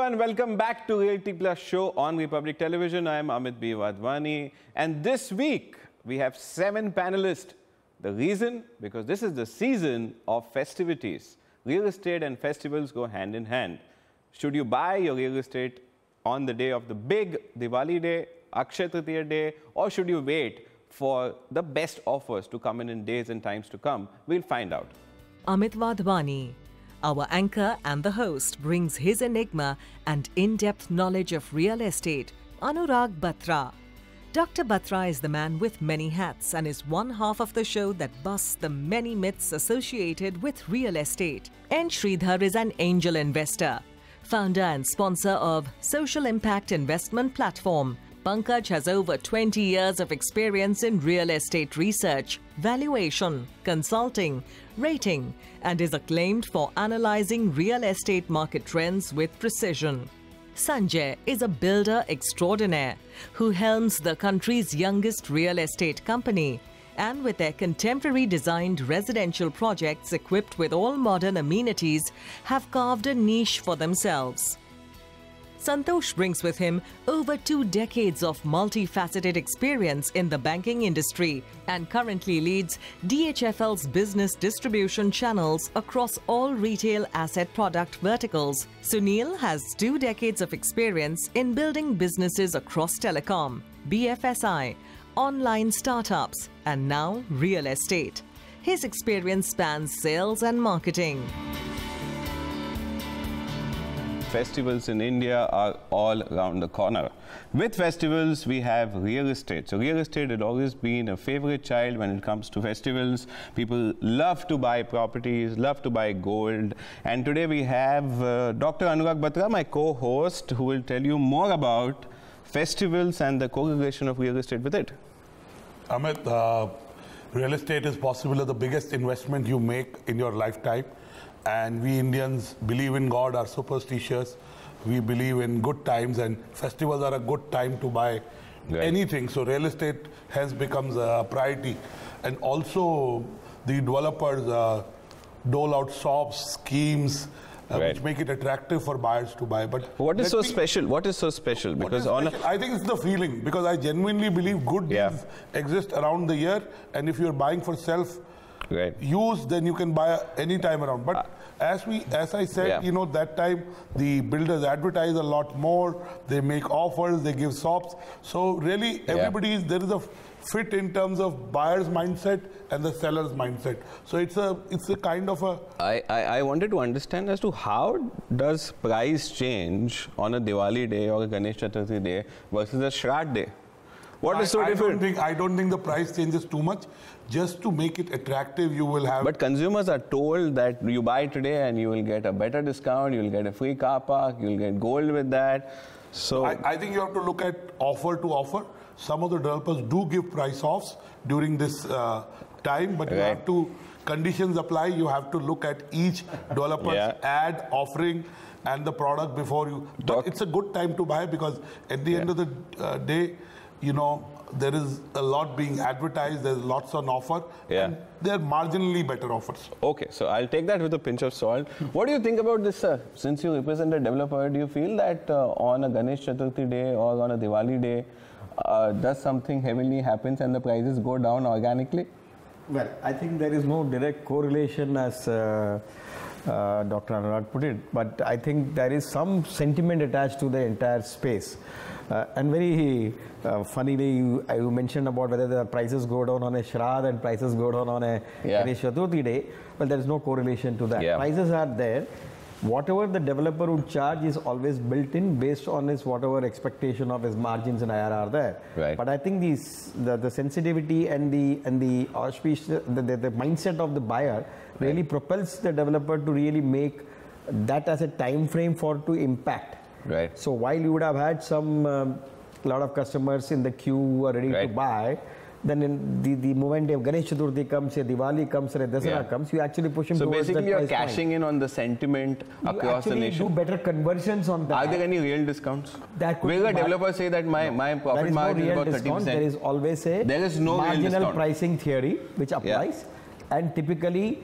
Hello and welcome back to Realty Plus show on Republic Television. I am Amit Wadhwani, and this week we have 7 panelists. The reason? Because this is the season of festivities. Real estate and festivals go hand in hand. Should you buy your real estate on the day of the big Diwali day, Akshaya Tritiya day, or should you wait for the best offers to come in days and times to come? We'll find out. Amit Wadhwani, our anchor and the host, brings his enigma and in-depth knowledge of real estate, Anurag Batra. Dr. Batra is the man with many hats and is one half of the show that busts the many myths associated with real estate. N. Sridhar is an angel investor, founder and sponsor of social impact investment platform. Pankaj has over 20 years of experience in real estate research, valuation, consulting, rating, and is acclaimed for analyzing real estate market trends with precision. Sanjay is a builder extraordinaire who helms the country's youngest real estate company, and with their contemporary designed residential projects equipped with all modern amenities, have carved a niche for themselves. Santosh brings with him over 2 decades of multifaceted experience in the banking industry and currently leads DHFL's business distribution channels across all retail asset product verticals. Sunil has 2 decades of experience in building businesses across telecom, BFSI, online startups, and now real estate. His experience spans sales and marketing. Festivals in India are all around the corner. With festivals, we have real estate. So real estate had always been a favorite child when it comes to festivals. People love to buy properties, love to buy gold. And today we have Dr. Anurag Batra, my co-host, who will tell you more about festivals and the correlation of real estate with it. Amit, real estate is possibly the biggest investment you make in your lifetime. And we Indians believe in God, are superstitious. We believe in good times, and festivals are a good time to buy anything. So real estate has becomes a priority. And also the developers dole out shops, schemes, which make it attractive for buyers to buy. But what is so special? What is so special? Because I think it's the feeling, because I genuinely believe good deals exist around the year, and if you're buying for use, then you can buy any time around. But as I said, you know, that time the builders advertise a lot more, they make offers, they give shops. So really there is a fit in terms of buyer's mindset and the seller's mindset. So it's a kind of a... I wanted to understand as to how does price change on a Diwali day or a Ganesh Chaturthi day versus a Shraddh day? What is so different? I don't think the price changes too much. Just to make it attractive, you will have... But consumers are told that you buy today and you will get a better discount, you will get a free car park, you will get gold with that. So I think you have to look at offer to offer. Some of the developers do give price offs during this time, but you have to, conditions apply. You have to look at each developer's ad, offering, and the product before you... But it's a good time to buy, because at the end of the day, you know, there is a lot being advertised, there's lots on offer, and they're marginally better offers. Okay, so I'll take that with a pinch of salt. What do you think about this, sir? Since you represent a developer, do you feel that on a Ganesh Chaturthi day or on a Diwali day, does something heavenly happens and the prices go down organically? Well, I think there is no direct correlation as Dr. Anurag put it, but I think there is some sentiment attached to the entire space. And very funnily, you mentioned about whether the prices go down on a Shraddh and prices go down on a Ganesh Chaturthi day. Well, there is no correlation to that. Prices are there. Whatever the developer would charge is always built in based on his whatever expectation of his margins and IRR there. But I think the sensitivity and the auspice, the mindset of the buyer really propels the developer to really make that as a time frame for to impact. So while you would have had some lot of customers in the queue who are ready to buy, then in the moment if Ganesh Chaturthi comes, a Diwali comes, or a Dasara comes, you actually push him towards that. So basically you're cashing in on the sentiment across the nation. You do better conversions on that. Are there any real discounts? Will the developer say that my profit margin is about 30%? There is always a marginal pricing theory which applies, and typically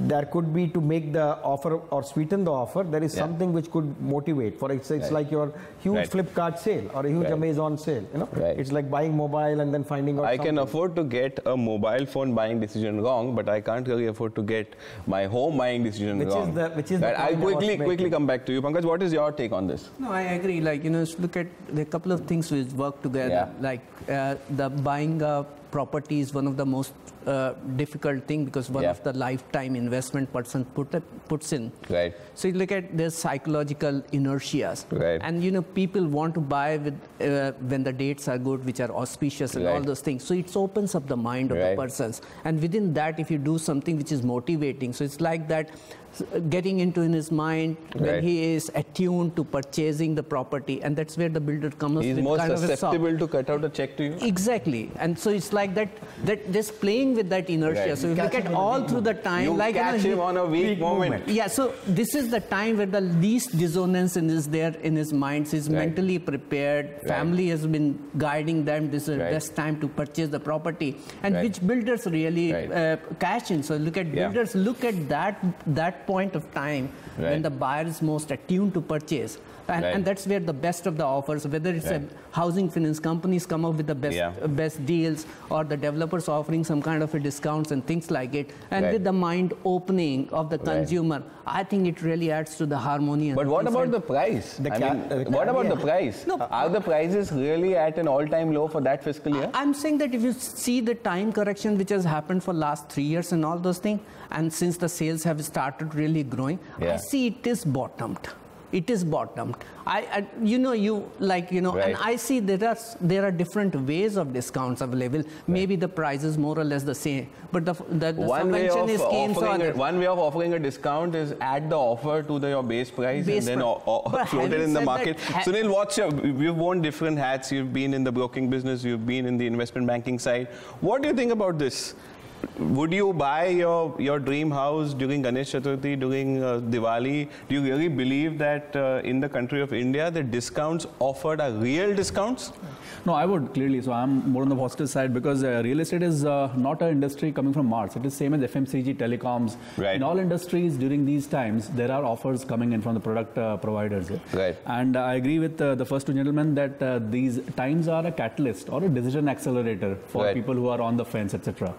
there could be, to make the offer or sweeten the offer, there is something which could motivate. For instance, it's like your huge Flipkart sale or a huge Amazon sale. You know, it's like buying mobile and then finding out. I can afford to get a mobile phone buying decision wrong, but I can't really afford to get my home buying decision wrong. Which is the I'll quickly come back to you, Pankaj. What is your take on this? No, I agree. Like, you know, look at the couple of things which work together. Like the buying property is one of the most difficult thing, because one of the lifetime investment person puts in. Right. So you look at the psychological inertias. Right. And, you know, people want to buy with when the dates are good, which are auspicious and all those things. So it opens up the mind of the persons. And within that, if you do something which is motivating, so it's like that getting into in his mind when he is attuned to purchasing the property, and that's where the builder comes. He's more susceptible to cut out a check to you. Exactly, and so it's like that just playing with that inertia. So you look at all through the time, you like catch him on a weak moment. Yeah, so this is the time where the least dissonance is there in his mind. So he's mentally prepared. Family has been guiding them. This is the best time to purchase the property, and which builders really cash in. So look at builders. Look at that point of time when the buyer is most attuned to purchase, and that's where the best of the offers, whether it's a housing finance companies come up with the best deals, or the developers offering some kind of a discounts and things like it, and with the mind opening of the consumer, I think it really adds to the harmony. But what about the price? What about the price? No. Are the prices really at an all-time low for that fiscal year? I'm saying that if you see the time correction which has happened for last 3 years and all those things, and since the sales have started really growing, I see it is bottomed. It is bottomed. And I see there are different ways of discounts available. Maybe the price is more or less the same, but the subvention is schemes. One way of offering a discount is add the offer to your base price and then float it in the market. Sunil, you've worn different hats. You've been in the broking business. You've been in the investment banking side. What do you think about this? Would you buy your dream house during Ganesh Chaturthi, during Diwali? Do you really believe that in the country of India, the discounts offered are real discounts? No, I would clearly. So I'm more on the positive side, because real estate is not an industry coming from Mars. It is same as FMCG, telecoms. In all industries during these times, there are offers coming in from the product providers. And I agree with the first two gentlemen that these times are a catalyst or a decision accelerator for people who are on the fence, etc.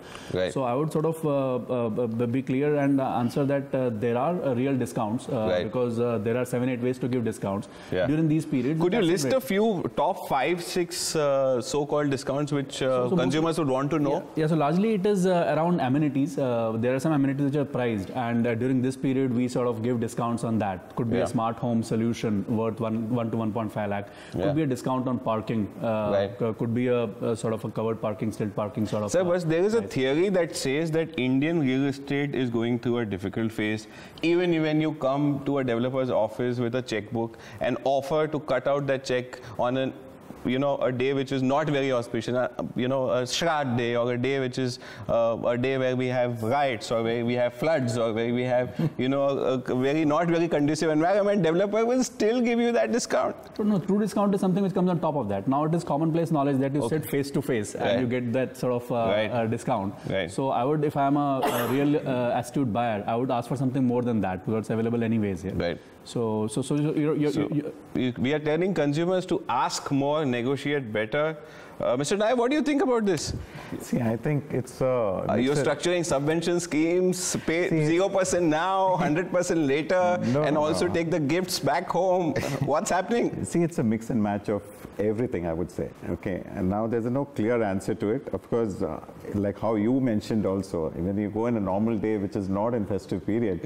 So I would sort of be clear and answer that there are real discounts because there are 7-8 ways to give discounts during these periods. Could you list a few top 5-6 so-called discounts which consumers would want to know? So largely it is around amenities. There are some amenities which are priced, and during this period we sort of give discounts on that. Could be a smart home solution worth 1 to 1.5 lakh. Could be a discount on parking. Could be a sort of a covered parking, still parking sort of. Sir, but there is a theory that says that Indian real estate is going through a difficult phase. Even when you come to a developer's office with a checkbook and offer to cut out that check on a day which is not very auspicious, a Shraddh day, or a day which is a day where we have riots, or where we have floods, or where we have, a not very conducive environment, developer will still give you that discount. So no, true discount is something which comes on top of that. Now it is commonplace knowledge that you sit face to face and you get that sort of discount. So I would, if I am a real astute buyer, I would ask for something more than that, because it's available anyways here. So we are telling consumers to ask more, negotiate better. Mr. Nair, what do you think about this? See, I think it's Are you structuring subvention schemes, pay 0% now, 100% later, and also take the gifts back home? What's happening? See, it's a mix and match of everything, I would say. Okay, and now there's no clear answer to it. Of course, like how you mentioned also, when you go in a normal day, which is not in festive period.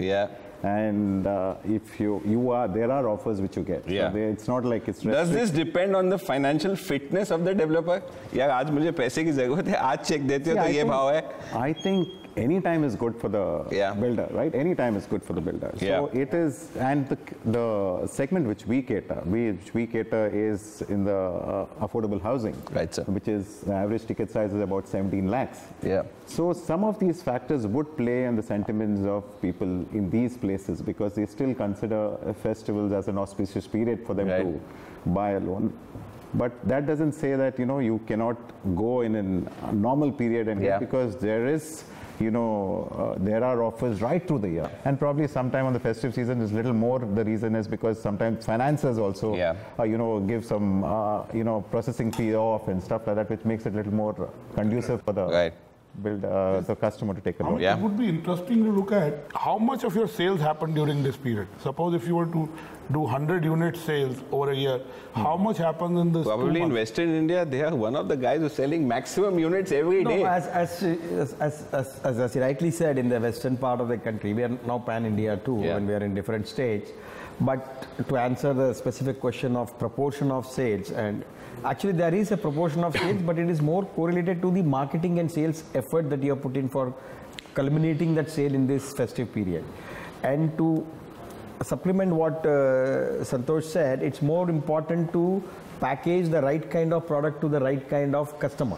And if there are offers which you get. So it's not like it's. Does this depend on the financial fitness of the developer? यार आज मुझे पैसे की जरूरत है, आज check देते हो तो ये भाव है. I think any time is good for the builder, right? Any time is good for the builder. So it is, and the segment which we cater is in the affordable housing, right, sir? Which is the average ticket size is about 17 lakhs. So some of these factors would play on the sentiments of people in these places, because they still consider festivals as an auspicious period for them to buy a loan. But that doesn't say that you cannot go in a normal period and get, because there is there are offers right through the year. And probably sometime on the festive season is little more. The reason is because sometimes financiers also, give some, processing fee off and stuff like that, which makes it a little more conducive for the the customer to take a loan. It would be interesting to look at how much of your sales happened during this period. Suppose if you were to do 100 unit sales over a year, how much happens in this? Probably in Western India, they are one of the guys who's selling maximum units every day. As you rightly said, in the western part of the country, we are now pan-India too, and we are in different states. But to answer the specific question of proportion of sales, and actually there is a proportion of sales, but it is more correlated to the marketing and sales effort that you have put in for culminating that sale in this festive period. And to supplement what Santosh said, it's more important to package the right kind of product to the right kind of customer.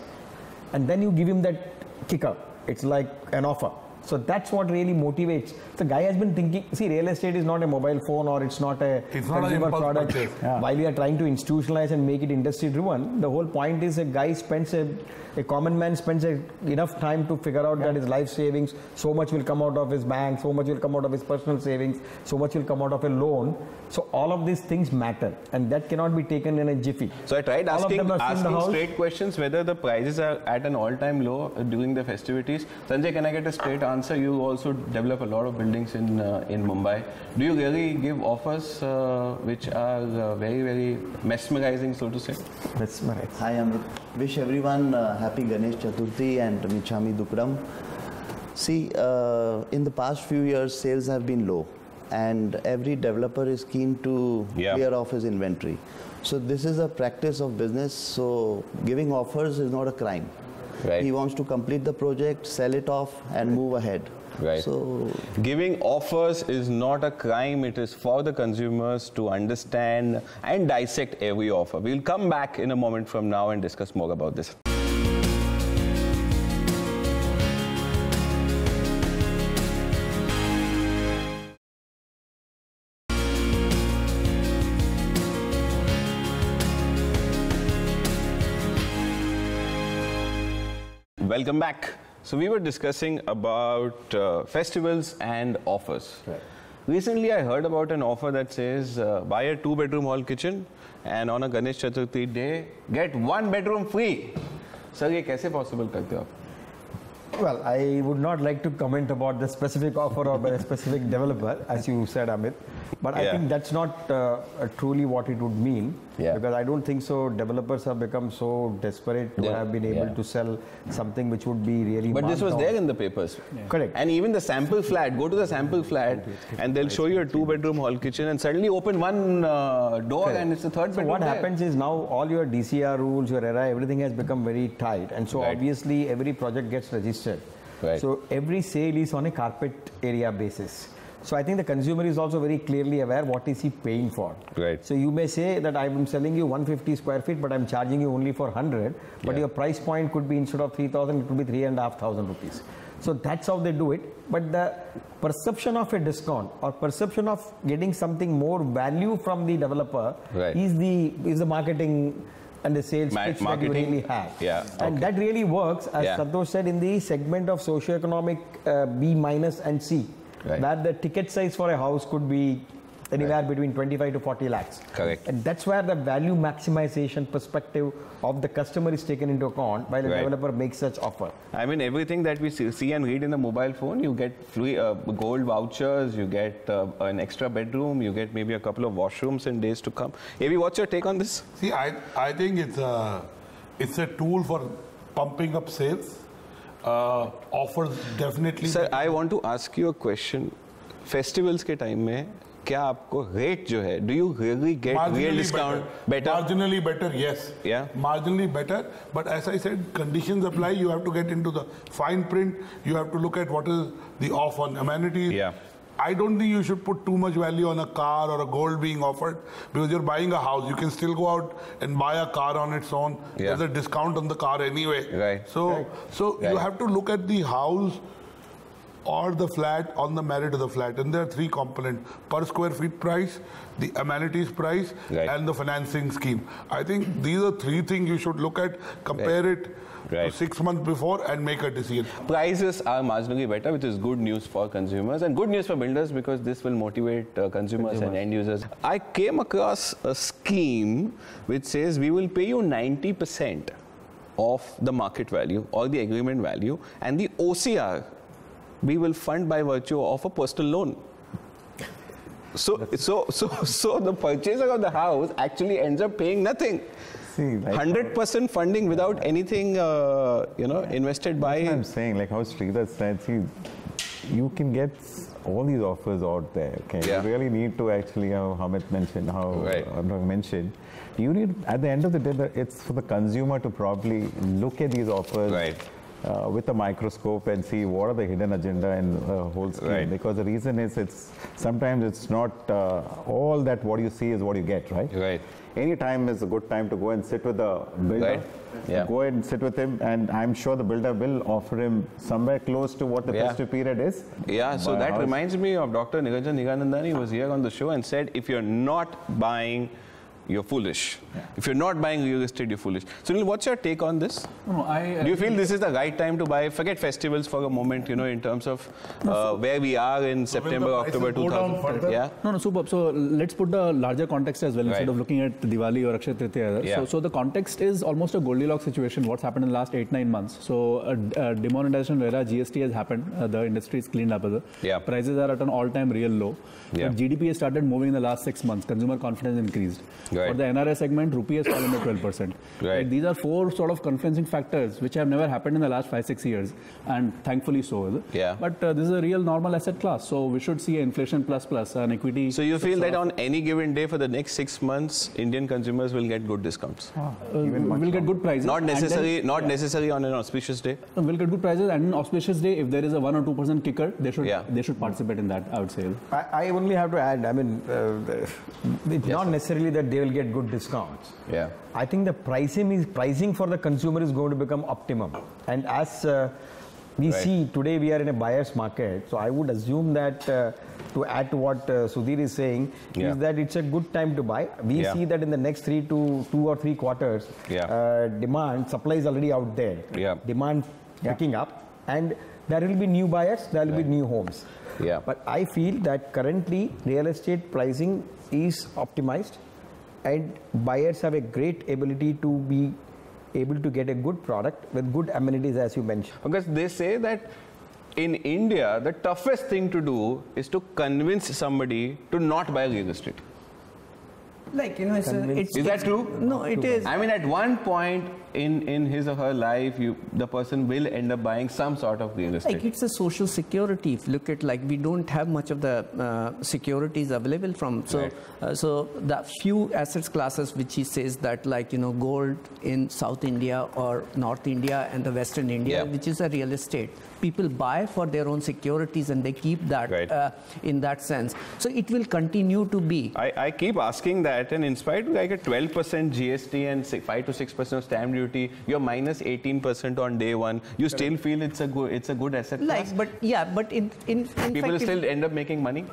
And then you give him that kicker. It's like an offer. So that's what really motivates. The guy has been thinking, see, real estate is not a mobile phone or it's not a consumer product. While we are trying to institutionalize and make it industry driven, the whole point is a guy spends a common man spends enough time to figure out that his life savings, so much will come out of his bank, so much will come out of his personal savings, so much will come out of a loan. So all of these things matter, and that cannot be taken in a jiffy. So I tried asking straight questions whether the prices are at an all-time low during the festivities. Sanjay, can I get a straight answer? You also develop a lot of buildings in Mumbai. Do you really give offers which are very, very mesmerizing, so to say? Mesmerizing. Hi, Amit. Wish everyone happy Ganesh Chaturthi and Michami Dukram. See, in the past few years, sales have been low, and every developer is keen to clear off his inventory. So this is a practice of business. So giving offers is not a crime. He wants to complete the project, sell it off, and move ahead. So giving offers is not a crime. It is for the consumers to understand and dissect every offer. We'll come back in a moment from now and discuss more about this. Welcome back. So we were discussing about festivals and offers. Recently I heard about an offer that says buy a 2-bedroom hall kitchen and on a Ganesh Chaturthi day get 1 bedroom free. Sir, ये कैसे possible करते हो आप? Well, I would not like to comment about the specific offer or by a specific developer, as you said, Amit. But I think that's not truly what it would mean. Because I don't think so. Developers have become so desperate to have been able to sell something which would be really. But this was there in the papers. Correct. And even the sample flat, go to the sample flat and they'll show you a 2-bedroom hall kitchen and suddenly open one door and it's a 3rd bedroom. So what happens is now all your DCR rules, your ERA, everything has become very tight. And so obviously every project gets registered. So every sale is on a carpet area basis. So I think the consumer is also very clearly aware what is he paying for. So you may say that I am selling you 150 square feet, but I'm charging you only for 100. But your price point could be instead of 3,000, it could be 3,500 rupees. So that's how they do it. But the perception of a discount or perception of getting something more value from the developer is the marketing and the sales pitch that you really have. And that really works, as Santosh said, in the segment of socioeconomic B minus and C. Where the ticket size for a house could be anywhere between 25 to 40 lakhs. And that's where the value maximization perspective of the customer is taken into account while the developer makes such offer. I mean, everything that we see and read in the mobile phone, you get free gold vouchers, you get an extra bedroom, you get maybe a couple of washrooms in days to come. Avi, what's your take on this? See, I think it's a tool for pumping up sales. Offers definitely. Sir, I want to ask you a question. Festivals के time में क्या आपको rate जो है, do you really get real discount better? Marginally better, yes. Marginally better, but as I said, conditions apply. You have to get into the fine print. You have to look at what is the off on amenities. I don't think you should put too much value on a car or a gold being offered, because you're buying a house. You can still go out and buy a car on its own. There's a discount on the car anyway. So you have to look at the house or the flat on the merit of the flat. And there are three components: per square feet price, the amenities price, and the financing scheme. I think these are three things you should look at, compare it to 6 months before and make a decision. Prices are marginally better, which is good news for consumers and good news for builders, because this will motivate consumers and end users. I came across a scheme which says we will pay you 90% of the market value or the agreement value, and the OCR we will fund by virtue of a personal loan. So the purchaser of the house actually ends up paying nothing. 100% funding without anything, invested by. I'm saying, like how Sridhar said, see, you can get all these offers out there. Okay, you really need to actually, how Amit mentioned, mentioned, you need, at the end of the day, it's for the consumer to probably look at these offers with a microscope and see what are the hidden agenda in the whole scheme. Because the reason is, sometimes it's not all that what you see is what you get, right? Any time is a good time to go and sit with the builder. Go ahead and sit with him, and I'm sure the builder will offer him somewhere close to what the festive period is. So that reminds me of Dr. Niranjan Niganandani, who was here on the show and said, if you're not buying, you're foolish. If you're not buying real estate, you're foolish. So, what's your take on this? Do you feel this is the right time to buy? Forget festivals for a moment, in terms of where we are in September, October 2000. No, superb. So, let's put the larger context as well, instead of looking at Diwali or Akshaya Tritiya. So, the context is almost a Goldilocks situation, what's happened in the last 8-9 months. So, demonetization era, GST has happened, the industry is cleaned up. Prices are at an all-time real low. But GDP has started moving in the last 6 months. Consumer confidence increased. For the NRI segment, rupee has fallen by 12%. These are four sort of confluencing factors which have never happened in the last 5-6 years, and thankfully so. But this is a real normal asset class, so we should see inflation plus an equity. So you feel that on any given day for the next 6 months, Indian consumers will get good discounts? We'll get good prices. Not necessarily on an auspicious day? We'll get good prices, and an auspicious day, if there is a 1 or 2% kicker, they should participate in that, I would say. I only have to add, it's not necessarily that they will get good discounts. I think the pricing for the consumer is going to become optimum. And as we see today, we are in a buyer's market. So I would assume that to add to what Sudhir is saying, is that it's a good time to buy. We see that in the next 2 or 3 quarters, demand, supply is already out there. Demand picking up, and there will be new buyers, there will be new homes. But I feel that currently real estate pricing is optimized, and buyers have a great ability to be able to get a good product with good amenities, as you mentioned. Because they say that in India, the toughest thing to do is to convince somebody to not buy real estate. Is that true? No, it is. I mean, at one point in his or her life, the person will end up buying some sort of real estate. It's a social security. If you look at, we don't have much of the securities available from. So, so the few assets classes which he says that, gold in South India or North India and the Western India, which is a real estate. People buy for their own securities and they keep that in that sense. So it will continue to be. I keep asking that, and in spite of a 12% GST and 5 to 6% stamp duty, you're minus 18% on day one. You still feel it's a good asset class? But in people fact, still end up making money?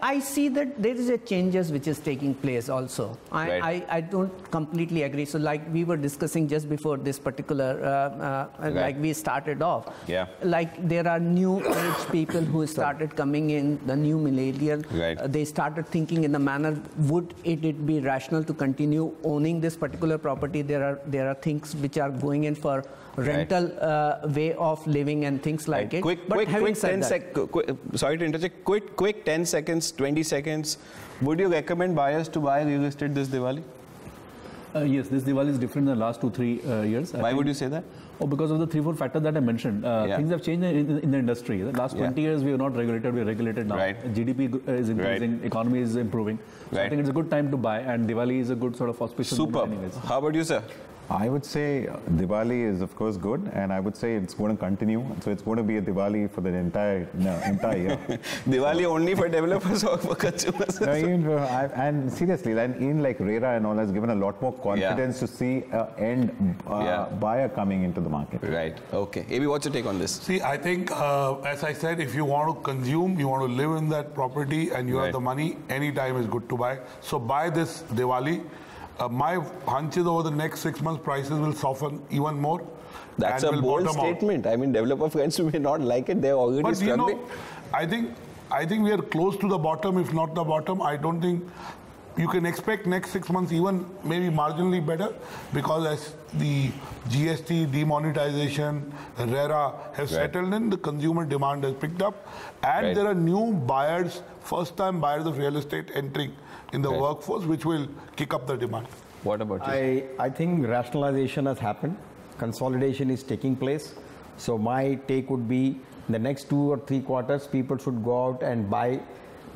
I see that there is a changes which is taking place also. I don't completely agree. So we were discussing just before this particular, we started off. There are new age people who started coming in, the new millennial. They started thinking in the manner, would it be rational to continue owning this particular property? There are things which are going in for rental way of living and things like it. Quick 10 seconds. Sorry to interject. Quick 10 seconds, 20 seconds. Would you recommend buyers to buy real estate this Diwali? Yes, this Diwali is different than the last 2-3 years. Why would you say that? Because of the 3-4 factors that I mentioned. Things have changed in the industry. The last 20 years, we are not regulated. We are regulated now. GDP is increasing. Economy is improving. So I think it's a good time to buy, and Diwali is a good sort of auspicious moment anyways. How about you, sir? I would say Diwali is of course good, and I would say it's going to continue. So it's going to be a Diwali for the entire year. Diwali only for developers or for consumers? No, and seriously, and in like RERA and all has given a lot more confidence to see an buyer coming into the market. Right. Okay. AB, what's your take on this? See, I think, as I said, if you want to consume, you want to live in that property, and you have the money, any time is good to buy. So buy this Diwali. My hunch is over the next 6 months, prices will soften even more. That's a bold statement. I mean, developer friends may not like it. They're already struggling. You know, I think we are close to the bottom, if not the bottom. I don't think you can expect next 6 months even maybe marginally better, because as the GST, demonetization, RERA have settled in, the consumer demand has picked up, and there are new buyers, first-time buyers of real estate entering in the workforce, which will kick up the demand. What about you? I think rationalization has happened. Consolidation is taking place. So my take would be the next 2 or 3 quarters, people should go out and buy,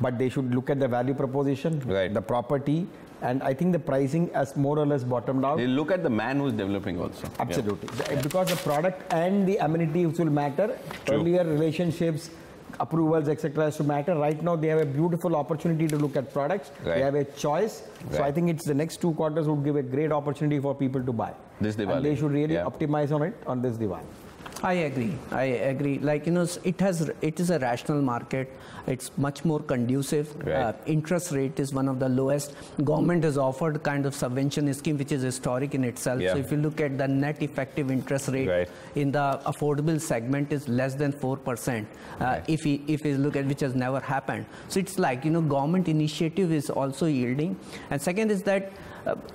but they should look at the value proposition, the property, and I think the pricing has more or less bottomed out. They look at the man who's developing also. Absolutely. Because the product and the amenities will matter. Earlier relationships, approvals, etc. has to matter. Right now they have a beautiful opportunity to look at products. They have a choice. So I think it's the next 2 quarters would give a great opportunity for people to buy. This Diwali. And they should really optimize on it on this Diwali. I agree. Like, you know, it is a rational market. It's much more conducive. Interest rate is one of the lowest. Government has offered kind of subvention scheme which is historic in itself. So if you look at the net effective interest rate in the affordable segment is less than 4%. If you look at, which has never happened. So it's like, you know, government initiative is also yielding. And second is that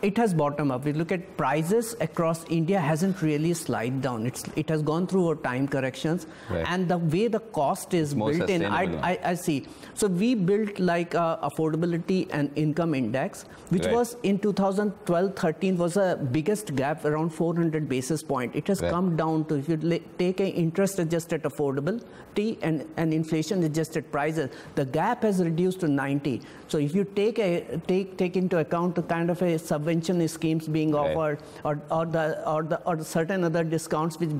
it has bottomed up. We look at prices across India hasn't really slid down. It has gone through time corrections, and the way the cost is built in, I see. So we built like affordability and income index, which was in 2012-13 was a biggest gap around 400 basis point. It has come down to, if you take an interest adjusted affordability and inflation adjusted prices, the gap has reduced to 90. So if you take into account the kind of a subvention schemes being offered or the certain other discounts which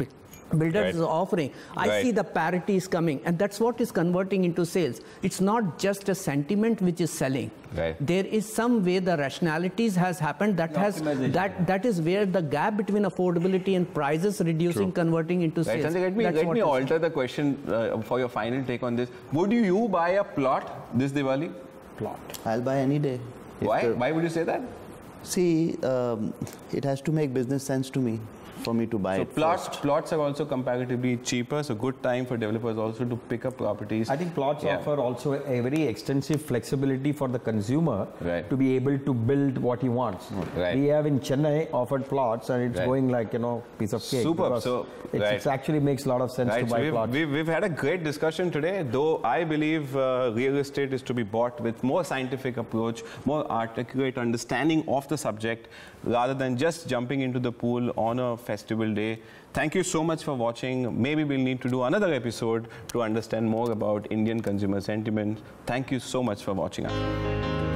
builders is offering, I see the parity is coming, and that's what is converting into sales. It's not just a sentiment which is selling. There is some way the rationalities has happened that is where the gap between affordability and prices reducing, converting into sales. Sanjay, let me alter the question for your final take on this. Would you buy a plot this Diwali? Plot. I'll buy any day. Why? Why would you say that? See, it has to make business sense to me for me to buy it. So plots are also comparatively cheaper, so good time for developers also to pick up properties. I think plots offer also a very extensive flexibility for the consumer to be able to build what he wants. We have in Chennai offered plots, and it's going like, you know, piece of cake. Super. So it actually makes a lot of sense to buy plots. We've had a great discussion today, though I believe real estate is to be bought with more scientific approach, more articulate understanding of the subject, rather than just jumping into the pool on a festival day. Thank you so much for watching. Maybe we'll need to do another episode to understand more about Indian consumer sentiment. Thank you so much for watching us.